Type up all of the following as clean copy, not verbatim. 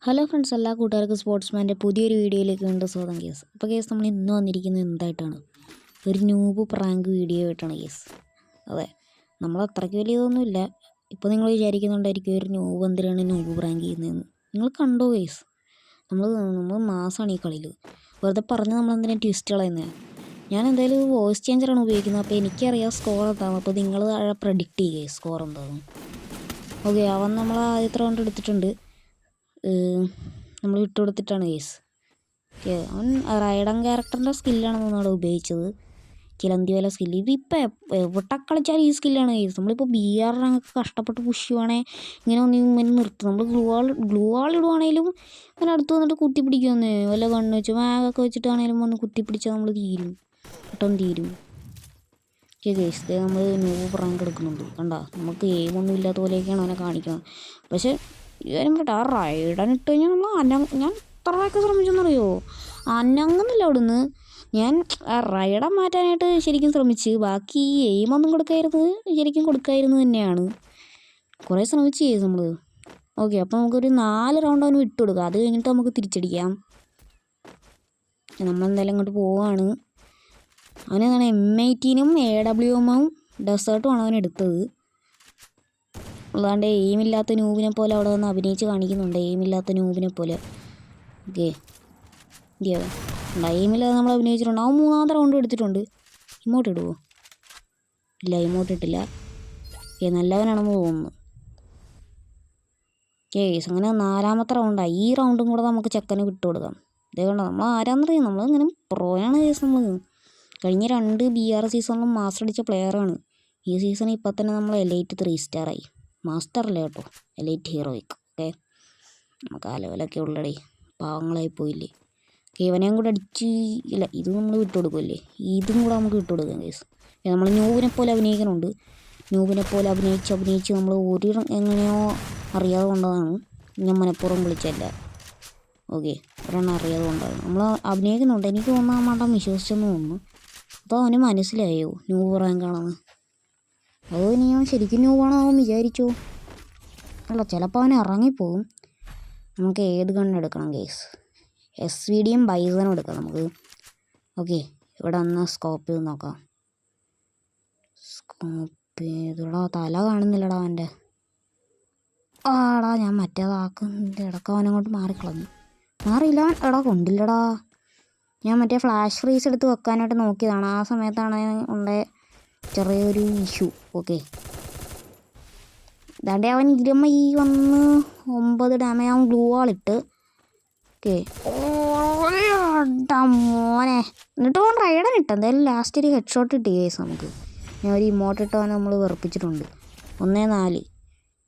Hello friends, എല്ലാ കൂട്ടുകാർക്കും സ്പോർട്സ്മാൻ്റെ പുതിയൊരു വീഡിയോയിലേക്ക് വീണ്ടും സ്വാഗതം കേസ്. അപ്പോൾ കേസ് നമ്മൾ ഇന്ന് വന്നിരിക്കുന്നത് എന്തായിട്ടാണ്, ഒരു ന്യൂബ് പ്രാങ്ക് വീഡിയോ ആയിട്ടാണ് കേസ്. അതെ, നമ്മൾ അത്രയ്ക്ക് വലിയതൊന്നുമില്ല. ഇപ്പോൾ നിങ്ങൾ വിചാരിക്കുന്നുണ്ടായിരിക്കും ഒരു ന്യൂബ് എന്തിനാണ് ന്യൂബ് പ്രാങ്ക് ചെയ്യുന്നതെന്ന്. നിങ്ങൾ കണ്ടോ കേസ്, നമ്മൾ മാസമാണ് ഈ കളിയിൽ. വെറുതെ പറഞ്ഞ് നമ്മളെന്തിനാണ് ട്വിസ്റ്റ് കളയുന്നത്. ഞാൻ എന്തായാലും വോയിസ് ചേഞ്ചറാണ് ഉപയോഗിക്കുന്നത്. അപ്പോൾ എനിക്കറിയാം സ്കോർ എന്താണ്. അപ്പോൾ നിങ്ങൾ താഴെ പ്രഡിക്റ്റ് ചെയ്യുക സ്കോർ എന്താണെന്ന്. ഓക്കെ, അവൻ നമ്മൾ ആദ്യത്തെ റൗണ്ട് എടുത്തിട്ടുണ്ട്. നമ്മൾ വിട്ടുകൊടുത്തിട്ടാണ് കേസ്. ഓക്കെ, അവൻ റൈഡൻ ക്യാരക്ടറിൻ്റെ സ്കില്ലാണ് നമ്മളവിടെ ഉപയോഗിച്ചത്. ചിലന്തി വല സ്കില്ല്. ഇതിപ്പോൾ എവിടെ കളിച്ചാലും ഈ സ്കില്ലാണ് കേസ്. നമ്മളിപ്പോൾ BR റാങ്കൊക്കെ കഷ്ടപ്പെട്ട് പുഷ് ചെയ്യുവാണെങ്കിൽ ഇങ്ങനെ നിർത്തും. നമ്മൾ ഗ്ലൂ വാൾ ഇടുവാണെങ്കിലും ഇങ്ങനെ അടുത്ത് വന്നിട്ട് കുത്തിപ്പിടിക്കുമെന്ന്. വല്ല കണ്ണ് വെച്ച് മാഗൊക്കെ വെച്ചിട്ടാണെങ്കിലും വന്ന് കുത്തിപ്പിടിച്ചാൽ നമ്മൾ തീരും, പെട്ടെന്ന് തീരും. ഓക്കെ കേസ്, നമ്മൾ ന്യൂബ് പ്രാങ്ക് എടുക്കുന്നുണ്ട്. കണ്ട, നമുക്ക് എയിമൊന്നും ഇല്ലാത്ത പോലെയൊക്കെയാണ് അവനെ കാണിക്കുന്നത്. പക്ഷേ ഇവരും കേട്ടോ, ആ റൈഡൻ ഇട്ട് കഴിഞ്ഞാൽ ഞാൻ എത്രയൊക്കെ ശ്രമിച്ചെന്നറിയോ, അനങ്ങുന്നില്ല അവിടുന്ന്. ഞാൻ ആ റൈഡൻ മാറ്റാനായിട്ട് ശരിക്കും ശ്രമിച്ച്, ബാക്കി എയിമൊന്നും കൊടുക്കായിരുന്നു, ശരിക്കും കൊടുക്കായിരുന്നു തന്നെയാണ്. കുറേ ശ്രമിച്ച് ചെയ്തു നമ്മൾ. ഓക്കെ, അപ്പോൾ നമുക്കൊരു 4 റൗണ്ട് അവന് വിട്ടു കൊടുക്കാം. അത് കഴിഞ്ഞിട്ട് നമുക്ക് തിരിച്ചടിക്കാം. നമ്മളെന്തായാലും ഇങ്ങോട്ട് പോവുകയാണ്. അവനെന്താണ് M18ഉം AWM ഡെസേർട്ടുമാണ് അവൻ എടുത്തത്. അല്ലാണ്ട് എയിമില്ലാത്ത ന്യൂബിനെ പോലെ അവിടെ വന്ന് അഭിനയിച്ച് കാണിക്കുന്നുണ്ട്, എയിമില്ലാത്ത ന്യൂബിനെ പോലെ. ഓക്കെ, എയിമില്ലാതെ നമ്മൾ അഭിനയിച്ചിട്ടുണ്ട്. അവൻ 3ാമത്തെ റൗണ്ട് എടുത്തിട്ടുണ്ട്. ഇമോട്ട് ഇടുമോ? ഇല്ല, ഇമോട്ട് ഇട്ടില്ല. ഓക്കെ, നല്ലവനാണെന്ന് തോന്നുന്നു. കേസ് അങ്ങനെ 4ാമത്തെ റൗണ്ടായി. ഈ റൗണ്ടും കൂടെ നമുക്ക് ചെക്കന് വിട്ടുകൊടുക്കാം. ഇതേ കണ്ടോ, നമ്മൾ ആരാന്നറിയാം, നമ്മളിങ്ങനെ പ്രോയാണ് കേസ്. നമ്മൾ കഴിഞ്ഞ 2 BR സീസണിലും മാസ്റ്റർ അടിച്ച പ്ലെയറാണ്. ഈ സീസൺ ഇപ്പം തന്നെ നമ്മൾ എലൈറ്റ് 3 സ്റ്റാറായി. മാസ്റ്റർ അല്ലേ കേട്ടോ, എലൈറ്റ് ഹീറോയിക്ക്. ഓക്കെ, നമുക്ക് ആ ലെവലൊക്കെ ഉള്ളടേ, പാവങ്ങളായി പോയില്ലേ. ഇവനെയും കൂടെ അടിച്ച് ഇല്ല, ഇത് നമ്മൾ വിട്ടുകൊടുക്കുമല്ലേ, ഇതും കൂടെ നമുക്ക് വിട്ടുകൊടുക്കാം കേസ്. നമ്മൾ ന്യൂബിനെ പോലെ അഭിനയിക്കുന്നുണ്ട്. ന്യൂബിനെ പോലെ അഭിനയിച്ച് നമ്മൾ എങ്ങനെയോ അറിയാതെ കൊണ്ടതാണ്. ഞാൻ മനഃപൂർവ്വം വിളിച്ചല്ല. ഓക്കെ, ഒരെണ്ണം അറിയാതെ കൊണ്ടാണ് നമ്മൾ അഭിനയിക്കുന്നുണ്ട്. എനിക്ക് തോന്നാൻ വേണ്ട വിശ്വസിച്ചെന്ന് തോന്നുന്നു. അപ്പോൾ അവന് മനസ്സിലായോ ന്യൂബ് റാങ്കാണെന്ന്. അതോ ഇനി അവൻ ശരിക്കും ന്യൂബാണോ അവൻ വിചാരിച്ചോ? അല്ല, ചിലപ്പോൾ അവൻ ഇറങ്ങിപ്പോവും. നമുക്ക് ഏത് ഗണ്ണെടുക്കണം കേസ്? SVDയും ബൈസണും എടുക്കാം നമുക്ക്. ഓക്കെ, ഇവിടെ ഒന്ന് സ്കോപ്പ് ചെയ്ത് നോക്കാം. സ്കോപ്പ് ചെയ്തടാ, തല കാണുന്നില്ലടാ അവൻ്റെ. ആടാ, ഞാൻ മറ്റേതാക്കുന്നില്ല. ഇടയ്ക്ക് അവനങ്ങോട്ട് മാറിക്കളഞ്ഞു. മാറിയില്ല, എടാ കൊണ്ടില്ലടാ. ഞാൻ മറ്റേ ഫ്ലാഷ് ഫ്രീസ് എടുത്ത് വെക്കാനായിട്ട് നോക്കിയതാണ്. ആ സമയത്താണ് ഉണ്ടായ ചെറിയൊരു ഇഷ്യൂ. ഓക്കെ, ഇതാണ്ട് അവൻ 9 ഡാമേജ് അവൻ ഗ്ലൂ വാളിട്ട്. ഓക്കെ, മോനെ, എന്നിട്ട് അവൻ റൈഡൻ ഇട്ട്. എന്തായാലും ലാസ്റ്റ് ഒരു ഹെഡ് ഷോട്ട് ഇട്ട് കേസ് നമുക്ക്. ഞാൻ ഒരു ഇമോട്ട് ഇട്ടവനെ നമ്മൾ വെറുപ്പിച്ചിട്ടുണ്ട്. 1-4.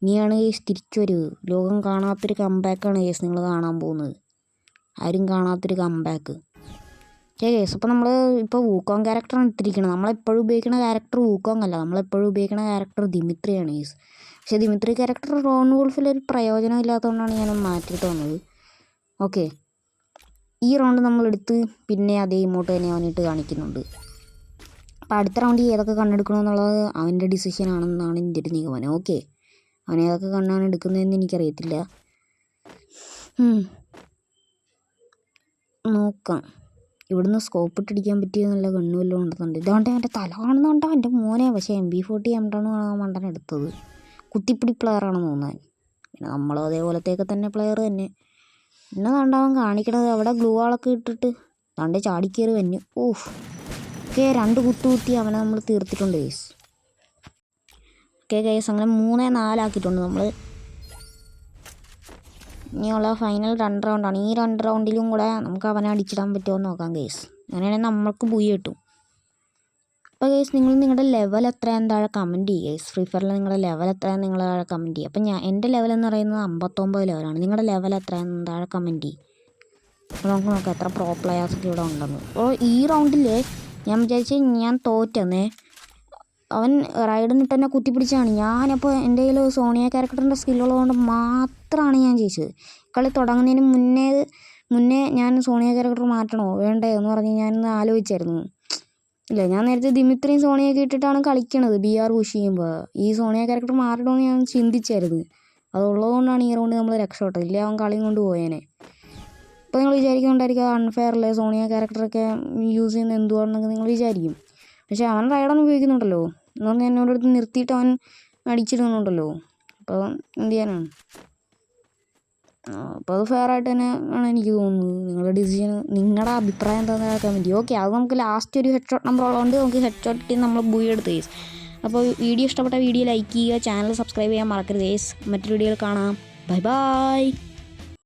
ഇനിയാണ് കേസ് തിരിച്ചു വരവ്. ലോകം കാണാത്തൊരു കംബാക്കാണ് കേസ് നിങ്ങൾ കാണാൻ പോകുന്നത്. ആരും കാണാത്തൊരു കംബാക്ക്. കേസ് അപ്പോൾ നമ്മൾ ഇപ്പോൾ വൂക്കോങ് ക്യാരക്ടറാണ് ഇട്ടിരിക്കുന്നത്. നമ്മളെപ്പോഴും ഉപയോഗിക്കുന്ന ക്യാരക്ടർ വൂക്കോങ് അല്ല, നമ്മളെപ്പോഴും ഉപയോഗിക്കുന്ന ക്യാരക്ടർ ദിമിത്രിയാണ് കേസ്. പക്ഷേ ദിമിത്രി ക്യാരക്ടർ റോൺ വോൾഫിലൊരു പ്രയോജനം ഇല്ലാത്തതുകൊണ്ടാണ് ഞാനൊന്ന് മാറ്റിയിട്ട് വന്നത്. ഓക്കെ, ഈ റൗണ്ട് നമ്മളെടുത്ത് പിന്നെ അതേ ഇമോട്ട് തന്നെ അവനിട്ട് കാണിക്കുന്നുണ്ട്. അപ്പോൾ അടുത്ത റൗണ്ട് ഏതൊക്കെ കണ്ണെടുക്കണമെന്നുള്ളത് അവൻ്റെ ഡിസിഷനാണെന്നാണ് എൻ്റെ ഒരു നിഗമനം. ഓക്കെ, അവൻ ഏതൊക്കെ കണ്ണാണ് എടുക്കുന്നതെന്ന് എനിക്കറിയത്തില്ല. നോക്കാം. ഇവിടുന്ന് സ്കോപ്പ് ഇട്ടടിക്കാൻ പറ്റിയ നല്ല കണ്ണു വല്ലതും ഉണ്ടെന്നുണ്ട്. ഇതാണ്ട് അവൻ്റെ തല കാണുന്നുണ്ടോ എൻ്റെ മോനെ. പക്ഷേ MP40 M10 ആ മണ്ടൻ എടുത്തത്. കുത്തിപ്പിടി പ്ലെയറാണെന്ന് തോന്നാൻ. പിന്നെ നമ്മളും അതേപോലത്തെയൊക്കെ തന്നെ പ്ലെയർ തന്നെ. പിന്നെ കണ്ടാവൻ കാണിക്കണത് അവിടെ ഗ്ലൂ വാളൊക്കെ ഇട്ടിട്ട് കണ്ട് ചാടിക്കയറി വന്നു. ഓഹ്, ഓക്കെ, 2 കുത്തി അവനെ നമ്മൾ തീർത്തിട്ടുണ്ട് കേസ്. ഓക്കെ കേസ്, അങ്ങനെ 3-4 ആക്കിയിട്ടുണ്ട് നമ്മൾ. ഇനിയുള്ള ഫൈനൽ 2 റൗണ്ടാണ്. ഈ 2 റൗണ്ടിലും കൂടെ നമുക്ക് അവനെ അടിച്ചിടാൻ പറ്റുമോ എന്ന് നോക്കാം കേസ്. അങ്ങനെയാണെങ്കിൽ നമ്മൾക്ക് ബുയി കിട്ടും. അപ്പോൾ കേസ്, നിങ്ങൾ നിങ്ങളുടെ ലെവൽ എത്രയാണെന്ന് താഴെ കമൻറ്റ് ചെയ്യുക കേസ്. ഫ്രീ ഫയറിൽ നിങ്ങളുടെ ലെവൽ എത്രയാണെന്ന് നിങ്ങൾ താഴെ കമൻറ്റ് ചെയ്യുക. അപ്പോൾ എൻ്റെ ലെവലെന്ന് പറയുന്നത് 59 ലെവലാണ്. നിങ്ങളുടെ ലെവൽ എത്രയാണെന്ന് താഴെ കമൻറ്റ് ചെയ്യും. അപ്പോൾ നമുക്ക് നോക്കാം എത്ര പ്രോ പ്ലെയേഴ്സൊക്കെ ഇവിടെ ഉണ്ടെന്ന്. അപ്പോൾ ഈ റൗണ്ടിൽ ഞാൻ വിചാരിച്ച് ഞാൻ തോറ്റെന്നേ. അവൻ റൈഡനിട്ട് തന്നെ കുത്തിപ്പിടിച്ചാണ്. ഞാനപ്പോൾ എൻ്റെ കയ്യിൽ സോണിയ ക്യാരക്ടറിൻ്റെ സ്കില്ലുള്ളതുകൊണ്ട് മാത്രമാണ് ഞാൻ ജയിച്ചത്. കളി തുടങ്ങുന്നതിന് മുന്നേ ഞാൻ സോണിയ ക്യാരക്ടർ മാറ്റണോ വേണ്ടേ എന്ന് പറഞ്ഞ് ഞാനൊന്ന് ആലോചിച്ചായിരുന്നു. ഇല്ല, ഞാൻ നേരത്തെ ദിമിത്രിയും സോണിയൊക്കെ ഇട്ടിട്ടാണ് കളിക്കണത് BR പുഷ് ചെയ്യുമ്പോൾ. ഈ സോണിയ ക്യാരക്ടർ മാറണമെന്ന് ഞാൻ ചിന്തിച്ചായിരുന്നു. അതുള്ളതുകൊണ്ടാണ് ഈ റൗണ്ട് നമ്മൾ രക്ഷപ്പെട്ടത്. ഇല്ല അവൻ കളിയും കൊണ്ട് പോയേനെ. ഇപ്പോൾ നിങ്ങൾ വിചാരിക്കുന്നുണ്ടായിരിക്കും അൺഫെയർ അല്ലേ സോണിയ ക്യാരക്ടറൊക്കെ യൂസ് ചെയ്യുന്നത് എന്തുവാണെന്നൊക്കെ നിങ്ങൾ വിചാരിക്കും. പക്ഷേ അവൻ റൈഡൻ ഉപയോഗിക്കുന്നുണ്ടല്ലോ എന്ന് പറഞ്ഞാൽ എന്നോട് അടുത്ത് നിർത്തിയിട്ട് അവൻ അടിച്ചിടുന്നുണ്ടല്ലോ. അപ്പോൾ എന്ത് ചെയ്യാനാണ്? അപ്പോൾ അത് ഫെയർ ആയിട്ട് തന്നെ ആണ് എനിക്ക് തോന്നുന്നത്. നിങ്ങളുടെ ഡിസിഷൻ, നിങ്ങളുടെ അഭിപ്രായം എന്താണെന്ന് കമൻറ്റ്. ഓക്കെ, അത് നമുക്ക് ലാസ്റ്റ് ഒരു ഹെഡ് ഷോട്ട് നമ്പർ ഉള്ളതുകൊണ്ട് നമുക്ക് ഹെഡ് ഷോട്ട് ഇട്ട് നമ്മൾ ബൂയി എടുത്ത് കേസ്. അപ്പോൾ വീഡിയോ ഇഷ്ടപ്പെട്ട വീഡിയോ ലൈക്ക് ചെയ്യുക, ചാനൽ സബ്സ്ക്രൈബ് ചെയ്യാൻ മറക്കരുത് കേസ്. മറ്റൊരു വീഡിയോയിൽ കാണാം. Bye bye.